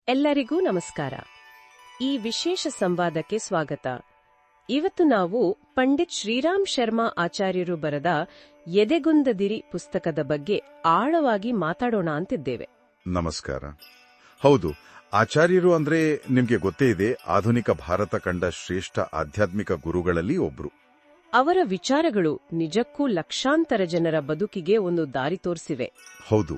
ಎಲ್ಲರಿಗೂ ನಮಸ್ಕಾರ. ಈ ವಿಶೇಷ ಸಂವಾದಕ್ಕೆ ಸ್ವಾಗತ. ಇವತ್ತು ನಾವು ಪಂಡಿತ್ ಶ್ರೀರಾಮ್ ಶರ್ಮಾ ಆಚಾರ್ಯರು ಬರೆದ ಎದೆಗುಂದದಿರಿ ಪುಸ್ತಕದ ಬಗ್ಗೆ ಆಳವಾಗಿ ಮಾತಾಡೋಣ ಅಂತಿದ್ದೇವೆ. ನಮಸ್ಕಾರ. ಹೌದು, ಆಚಾರ್ಯರು ಅಂದ್ರೆ ನಿಮ್ಗೆ ಗೊತ್ತೇ ಇದೆ, ಆಧುನಿಕ ಭಾರತ ಕಂಡ ಶ್ರೇಷ್ಠ ಆಧ್ಯಾತ್ಮಿಕ ಗುರುಗಳಲ್ಲಿ ಒಬ್ರು. ಅವರ ವಿಚಾರಗಳು ನಿಜಕ್ಕೂ ಲಕ್ಷಾಂತರ ಜನರ ಬದುಕಿಗೆ ಒಂದು ದಾರಿ ತೋರಿಸಿವೆ. ಹೌದು,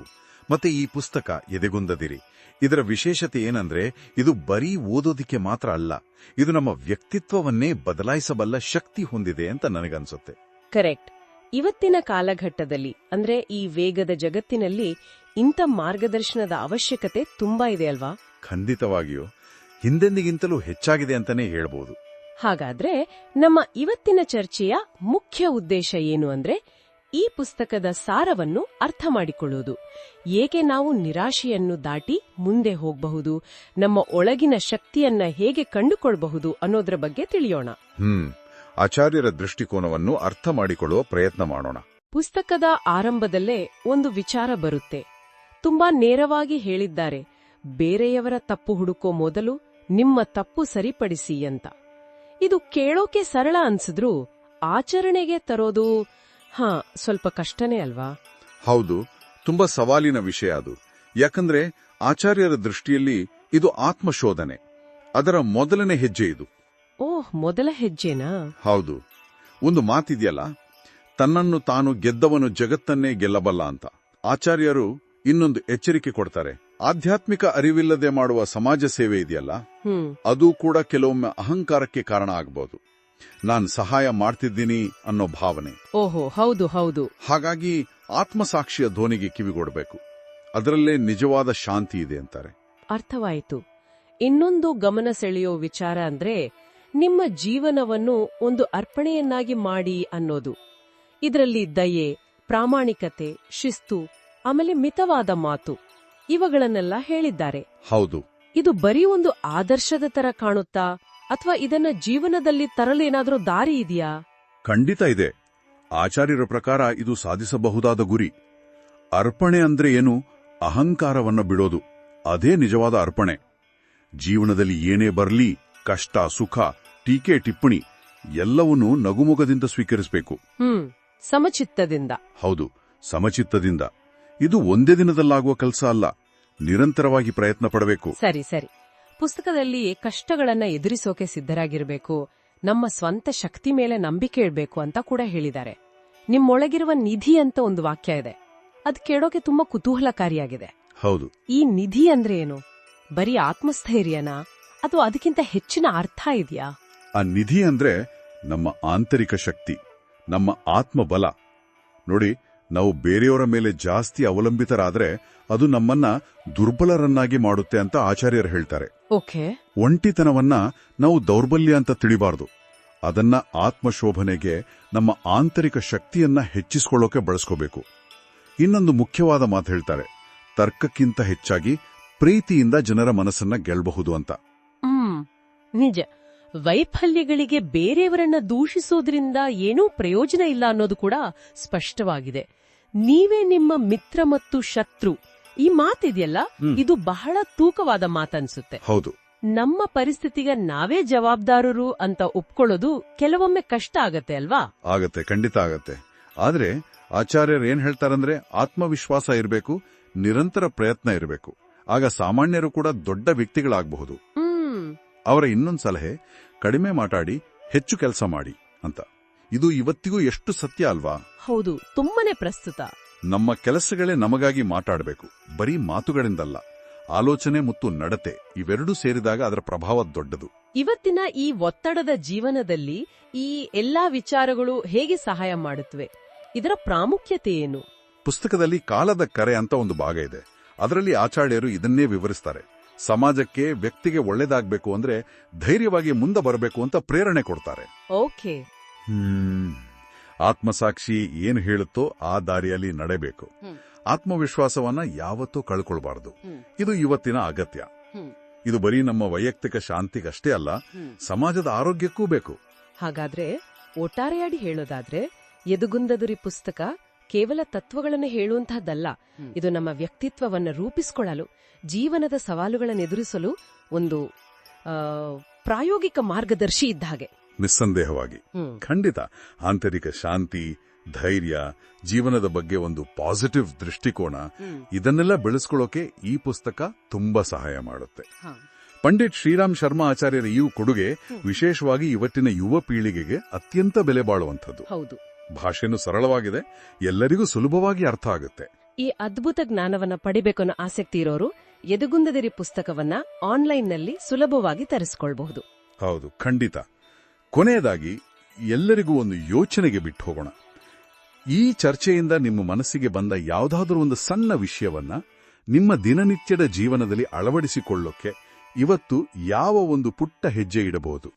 ಮತ್ತೆ ಈ ಪುಸ್ತಕ ಎದೆಗುಂದದಿರಿ, ಇದರ ವಿಶೇಷತೆ ಏನಂದ್ರೆ ಇದು ಬರೀ ಓದೋದಿಕ್ಕೆ ಮಾತ್ರ ಅಲ್ಲ, ಇದು ನಮ್ಮ ವ್ಯಕ್ತಿತ್ವವನ್ನೇ ಬದಲಾಯಿಸಬಲ್ಲ ಶಕ್ತಿ ಹೊಂದಿದೆ ಅಂತ ನನಗನ್ಸುತ್ತೆ. ಕರೆಕ್ಟ್. ಇವತ್ತಿನ ಕಾಲಘಟ್ಟದಲ್ಲಿ ಅಂದ್ರೆ ಈ ವೇಗದ ಜಗತ್ತಿನಲ್ಲಿ ಇಂಥ ಮಾರ್ಗದರ್ಶನದ ಅವಶ್ಯಕತೆ ತುಂಬಾ ಇದೆ ಅಲ್ವಾ? ಖಂಡಿತವಾಗಿಯೂ, ಹಿಂದೆಂದಿಗಿಂತಲೂ ಹೆಚ್ಚಾಗಿದೆ ಅಂತಾನೆ ಹೇಳ್ಬೋದು. ಹಾಗಾದ್ರೆ ನಮ್ಮ ಇವತ್ತಿನ ಚರ್ಚೆಯ ಮುಖ್ಯ ಉದ್ದೇಶ ಏನು ಅಂದ್ರೆ ಈ ಪುಸ್ತಕದ ಸಾರವನ್ನು ಅರ್ಥ ಮಾಡಿಕೊಳ್ಳುವುದು, ಏಕೆ ನಾವು ನಿರಾಶೆಯನ್ನು ದಾಟಿ ಮುಂದೆ ಹೋಗಬಹುದು, ನಮ್ಮ ಒಳಗಿನ ಶಕ್ತಿಯನ್ನ ಹೇಗೆ ಕಂಡುಕೊಳ್ಳಬಹುದು ಅನ್ನೋದ್ರ ಬಗ್ಗೆ ತಿಳಿಯೋಣ. ಆಚಾರ್ಯರ ದೃಷ್ಟಿಕೋನವನ್ನು ಅರ್ಥ ಮಾಡಿಕೊಳ್ಳುವ ಪ್ರಯತ್ನ ಮಾಡೋಣ. ಪುಸ್ತಕದ ಆರಂಭದಲ್ಲೇ ಒಂದು ವಿಚಾರ ಬರುತ್ತೆ. ತುಂಬಾ ನೇರವಾಗಿ ಹೇಳಿದ್ದಾರೆ, ಬೇರೆಯವರ ತಪ್ಪು ಹುಡುಕೋ ಮೊದಲು ನಿಮ್ಮ ತಪ್ಪು ಸರಿಪಡಿಸಿ ಅಂತ. ಇದು ಕೇಳೋಕೆ ಸರಳ ಅನ್ಸಿದ್ರೂ ಆಚರಣೆಗೆ ತರೋದು ಸ್ವಲ್ಪ ಕಷ್ಟನೇ ಅಲ್ವಾ? ಹೌದು, ತುಂಬಾ ಸವಾಲಿನ ವಿಷಯ ಅದು. ಯಾಕಂದ್ರೆ ಆಚಾರ್ಯರ ದೃಷ್ಟಿಯಲ್ಲಿ ಇದು ಆತ್ಮಶೋಧನೆ, ಅದರ ಮೊದಲನೇ ಹೆಜ್ಜೆ ಇದು. ಮೊದಲ ಹೆಜ್ಜೆನಾ? ಹೌದು. ಒಂದು ಮಾತಿದೆಯಲ್ಲ, ತನ್ನನ್ನು ತಾನು ಗೆದ್ದವನು ಜಗತ್ತನ್ನೇ ಗೆಲ್ಲಬಲ್ಲ ಅಂತ. ಆಚಾರ್ಯರು ಇನ್ನೊಂದು ಎಚ್ಚರಿಕೆ ಕೊಡ್ತಾರೆ. ಆಧ್ಯಾತ್ಮಿಕ ಅರಿವಿಲ್ಲದೆ ಮಾಡುವ ಸಮಾಜ ಸೇವೆ ಇದೆಯಲ್ಲ, ಅದು ಕೂಡ ಕೆಲವೊಮ್ಮೆ ಅಹಂಕಾರಕ್ಕೆ ಕಾರಣ ಆಗಬಹುದು. ನಾನ್ ಸಹಾಯ ಮಾಡ್ತಿದ್ದೀನಿ ಅನ್ನೋ ಭಾವನೆ. ಹೌದು ಹೌದು. ಹಾಗಾಗಿ ಆತ್ಮಸಾಕ್ಷಿಯ ಧ್ವನಿಗೆ ಕಿವಿಗೊಡಬೇಕು, ಅದರಲ್ಲೇ ನಿಜವಾದ ಶಾಂತಿ ಇದೆ ಅಂತಾರೆ. ಅರ್ಥವಾಯಿತು. ಇನ್ನೊಂದು ಗಮನ ಸೆಳೆಯೋ ವಿಚಾರ ಅಂದ್ರೆ ನಿಮ್ಮ ಜೀವನವನ್ನು ಒಂದು ಅರ್ಪಣೆಯನ್ನಾಗಿ ಮಾಡಿ ಅನ್ನೋದು. ಇದರಲ್ಲಿ ದಯೆ, ಪ್ರಾಮಾಣಿಕತೆ, ಶಿಸ್ತು, ಆಮೇಲೆ ಮಿತವಾದ ಮಾತು, ಇವುಗಳನ್ನೆಲ್ಲ ಹೇಳಿದ್ದಾರೆ. ಹೌದು. ಇದು ಬರೀ ಒಂದು ಆದರ್ಶದ ತರ ಕಾಣುತ್ತಾ, ಅಥವಾ ಇದನ್ನ ಜೀವನದಲ್ಲಿ ತರಲೇನಾದ್ರೂ ದಾರಿ ಇದೆಯಾ? ಖಂಡಿತ ಇದೆ. ಆಚಾರ್ಯರ ಪ್ರಕಾರ ಇದು ಸಾಧಿಸಬಹುದಾದ ಗುರಿ. ಅರ್ಪಣೆ ಅಂದ್ರೆ ಏನು? ಅಹಂಕಾರವನ್ನು ಬಿಡೋದು, ಅದೇ ನಿಜವಾದ ಅರ್ಪಣೆ. ಜೀವನದಲ್ಲಿ ಏನೇ ಬರ್ಲಿ, ಕಷ್ಟ, ಸುಖ, ಟೀಕೆ, ಟಿಪ್ಪಣಿ ಎಲ್ಲವನ್ನೂ ನಗುಮುಖದಿಂದ ಸ್ವೀಕರಿಸಬೇಕು. ಸಮಚಿತ್ತದಿಂದ. ಹೌದು, ಸಮಚಿತ್ತದಿಂದ. ಇದು ಒಂದೇ ದಿನದಲ್ಲಾಗುವ ಕೆಲಸ ಅಲ್ಲ, ನಿರಂತರವಾಗಿ ಪ್ರಯತ್ನ ಪಡಬೇಕು. ಸರಿ. ಪುಸ್ತಕದಲ್ಲಿ ಕಷ್ಟಗಳನ್ನ ಎದುರಿಸೋಕೆ ಸಿದ್ಧರಾಗಿರಬೇಕು, ನಮ್ಮ ಸ್ವಂತ ಶಕ್ತಿ ಮೇಲೆ ನಂಬಿಕೆ ಇಡಬೇಕು ಅಂತ ಕೂಡ ಹೇಳಿದ್ದಾರೆ. ನಿಮ್ಮೊಳಗಿರುವ ನಿಧಿ ಅಂತ ಒಂದು ವಾಕ್ಯ ಇದೆ, ಅದು ಕೇಳೋಕೆ ತುಂಬಾ ಕುತೂಹಲಕಾರಿಯಾಗಿದೆ. ಹೌದು. ಈ ನಿಧಿ ಅಂದ್ರೆ ಏನು? ಬರೀ ಆತ್ಮಸ್ಥೈರ್ಯನಾ ಅಥವಾ ಅದಕ್ಕಿಂತ ಹೆಚ್ಚಿನ ಅರ್ಥ ಇದೆಯಾ? ಆ ನಿಧಿ ಅಂದ್ರೆ ನಮ್ಮ ಆಂತರಿಕ ಶಕ್ತಿ, ನಮ್ಮ ಆತ್ಮಬಲ. ನೋಡಿ, ನಾವು ಬೇರೆಯವರ ಮೇಲೆ ಜಾಸ್ತಿ ಅವಲಂಬಿತರಾದ್ರೆ ಅದು ನಮ್ಮನ್ನ ದುರ್ಬಲರನ್ನಾಗಿ ಮಾಡುತ್ತೆ ಅಂತ ಆಚಾರ್ಯರು ಹೇಳ್ತಾರೆ. ಒಂಟಿತನವನ್ನ ನಾವು ದೌರ್ಬಲ್ಯ ಅಂತ ತಿಳಿಬಾರ್ದು, ಅದನ್ನ ಆತ್ಮಶೋಭನೆಗೆ, ನಮ್ಮ ಆಂತರಿಕ ಶಕ್ತಿಯನ್ನ ಹೆಚ್ಚಿಸಿಕೊಳ್ಳೋಕೆ ಬಳಸ್ಕೋಬೇಕು. ಇನ್ನೊಂದು ಮುಖ್ಯವಾದ ಮಾತು ಹೇಳ್ತಾರೆ, ತರ್ಕಕ್ಕಿಂತ ಹೆಚ್ಚಾಗಿ ಪ್ರೀತಿಯಿಂದ ಜನರ ಮನಸ್ಸನ್ನ ಗೆಲ್ಲಬಹುದು ಅಂತ. ನಿಜ. ವೈಫಲ್ಯಗಳಿಗೆ ಬೇರೆಯವರನ್ನ ದೂಷಿಸೋದ್ರಿಂದ ಏನೂ ಪ್ರಯೋಜನ ಇಲ್ಲ ಅನ್ನೋದು ಕೂಡ ಸ್ಪಷ್ಟವಾಗಿದೆ. ನೀವೇ ನಿಮ್ಮ ಮಿತ್ರ ಮತ್ತು ಶತ್ರು, ಈ ಮಾತಿದೆಯಲ್ಲ, ಇದು ಬಹಳ ತೂಕವಾದ ಮಾತನ್ಸುತ್ತೆ. ಹೌದು. ನಮ್ಮ ಪರಿಸ್ಥಿತಿಗೆ ನಾವೇ ಜವಾಬ್ದಾರರು ಅಂತ ಒಪ್ಕೊಳ್ಳೋದು ಕೆಲವೊಮ್ಮೆ ಕಷ್ಟ ಆಗತ್ತೆ ಅಲ್ವಾ? ಆಗತ್ತೆ, ಖಂಡಿತ ಆಗತ್ತೆ. ಆದ್ರೆ ಆಚಾರ್ಯರು ಏನ್ ಹೇಳ್ತಾರಂದ್ರೆ, ಆತ್ಮವಿಶ್ವಾಸ ಇರಬೇಕು, ನಿರಂತರ ಪ್ರಯತ್ನ ಇರಬೇಕು, ಆಗ ಸಾಮಾನ್ಯರು ಕೂಡ ದೊಡ್ಡ ವ್ಯಕ್ತಿಗಳಾಗಬಹುದು. ಅವರ ಇನ್ನೊಂದು ಸಲಹೆ, ಕಡಿಮೆ ಮಾತಾಡಿ ಹೆಚ್ಚು ಕೆಲಸ ಮಾಡಿ ಅಂತ. ಇದು ಇವತ್ತಿಗೂ ಎಷ್ಟು ಸತ್ಯ ಅಲ್ವಾ? ಹೌದು, ತುಂಬಾನೇ ಪ್ರಸ್ತುತ. ನಮ್ಮ ಕೆಲಸಗಳೇ ನಮಗಾಗಿ ಮಾತಾಡಬೇಕು, ಬರೀ ಮಾತುಗಳಿಂದಲ್ಲ. ಆಲೋಚನೆ ಮತ್ತು ನಡತೆ ಇವೆರಡೂ ಸೇರಿದಾಗ ಅದರ ಪ್ರಭಾವ ದೊಡ್ಡದು. ಇವತ್ತಿನ ಈ ಒತ್ತಡದ ಜೀವನದಲ್ಲಿ ಈ ಎಲ್ಲಾ ವಿಚಾರಗಳು ಹೇಗೆ ಸಹಾಯ ಮಾಡುತ್ತವೆ? ಇದರ ಪ್ರಾಮುಖ್ಯತೆ ಏನು? ಪುಸ್ತಕದಲ್ಲಿ ಕಾಲದ ಕರೆ ಅಂತ ಒಂದು ಭಾಗ ಇದೆ, ಅದರಲ್ಲಿ ಆಚಾರ್ಯರು ಇದನ್ನೇ ವಿವರಿಸ್ತಾರೆ. ಸಮಾಜಕ್ಕೆ, ವ್ಯಕ್ತಿಗೆ ಒಳ್ಳೇದಾಗಬೇಕು ಅಂದ್ರೆ ಧೈರ್ಯವಾಗಿ ಮುಂದೆ ಬರಬೇಕು ಅಂತ ಪ್ರೇರಣೆ ಕೊಡ್ತಾರೆ. ಆತ್ಮಸಾಕ್ಷಿ ಏನು ಹೇಳುತ್ತೋ ಆ ದಾರಿಯಲ್ಲಿ ನಡೆಯಬೇಕು. ಆತ್ಮವಿಶ್ವಾಸವನ್ನ ಯಾವತ್ತೂ ಕಳ್ಕೊಳ್ಬಾರದು. ಇದು ಇವತ್ತಿನ ಅಗತ್ಯ. ಇದು ಬರೀ ನಮ್ಮ ವೈಯಕ್ತಿಕ ಶಾಂತಿಗಷ್ಟೇ ಅಲ್ಲ, ಸಮಾಜದ ಆರೋಗ್ಯಕ್ಕೂ ಬೇಕು. ಹಾಗಾದ್ರೆ ಒಟ್ಟಾರೆಯಾಗಿ ಹೇಳೋದಾದ್ರೆ ಎದೆಗುಂದದಿರಿ ಪುಸ್ತಕ ಕೇವಲ ತತ್ವಗಳನ್ನು ಹೇಳುವಂತಹದ್ದಲ್ಲ, ಇದು ನಮ್ಮ ವ್ಯಕ್ತಿತ್ವವನ್ನು ರೂಪಿಸಿಕೊಳ್ಳಲು, ಜೀವನದ ಸವಾಲುಗಳನ್ನು ಎದುರಿಸಲು ಒಂದು ಪ್ರಾಯೋಗಿಕ ಮಾರ್ಗದರ್ಶಿ ಇದ್ದ ಹಾಗೆ. ನಿಸ್ಸಂದೇಹವಾಗಿ. ಖಂಡಿತ. ಆಂತರಿಕ ಶಾಂತಿ, ಧೈರ್ಯ, ಜೀವನದ ಬಗ್ಗೆ ಒಂದು ಪಾಸಿಟಿವ್ ದೃಷ್ಟಿಕೋನ, ಇದನ್ನೆಲ್ಲ ಬೆಳೆಸ್ಕೊಳ್ಳೋಕೆ ಈ ಪುಸ್ತಕ ತುಂಬಾ ಸಹಾಯ ಮಾಡುತ್ತೆ. ಪಂಡಿತ್ ಶ್ರೀರಾಮ್ ಶರ್ಮಾ ಆಚಾರ್ಯರ ಈ ಕೊಡುಗೆ ವಿಶೇಷವಾಗಿ ಇವತ್ತಿನ ಯುವ ಪೀಳಿಗೆಗೆ ಅತ್ಯಂತ ಬೆಲೆ ಬಾಳುವಂಥದ್ದು. ಹೌದು. ಭಾಷೆನೂ ಸರಳವಾಗಿದೆ, ಎಲ್ಲರಿಗೂ ಸುಲಭವಾಗಿ ಅರ್ಥ ಆಗುತ್ತೆ. ಈ ಅದ್ಭುತ ಜ್ಞಾನವನ್ನ ಪಡಿಬೇಕನ್ನೋ ಆಸಕ್ತಿ ಇರೋರು ಎದೆಗುಂದದಿರಿ ಪುಸ್ತಕವನ್ನ ಆನ್ಲೈನ್ನಲ್ಲಿ ಸುಲಭವಾಗಿ ತರಿಸಿಕೊಳ್ಳಬಹುದು. ಹೌದು, ಖಂಡಿತ. ಕೊನೆಯದಾಗಿ ಎಲ್ಲರಿಗೂ ಒಂದು ಯೋಚನೆಗೆ ಬಿಟ್ಟು ಹೋಗೋಣ. ಈ ಚರ್ಚೆಯಿಂದ ನಿಮ್ಮ ಮನಸ್ಸಿಗೆ ಬಂದ ಯಾವುದಾದ್ರೂ ಒಂದು ಸಣ್ಣ ವಿಷಯವನ್ನ ನಿಮ್ಮ ದಿನನಿತ್ಯದ ಜೀವನದಲ್ಲಿ ಅಳವಡಿಸಿಕೊಳ್ಳೋಕೆ ಇವತ್ತು ಯಾವ ಒಂದು ಪುಟ್ಟ ಹೆಜ್ಜೆ ಇಡಬಹುದು?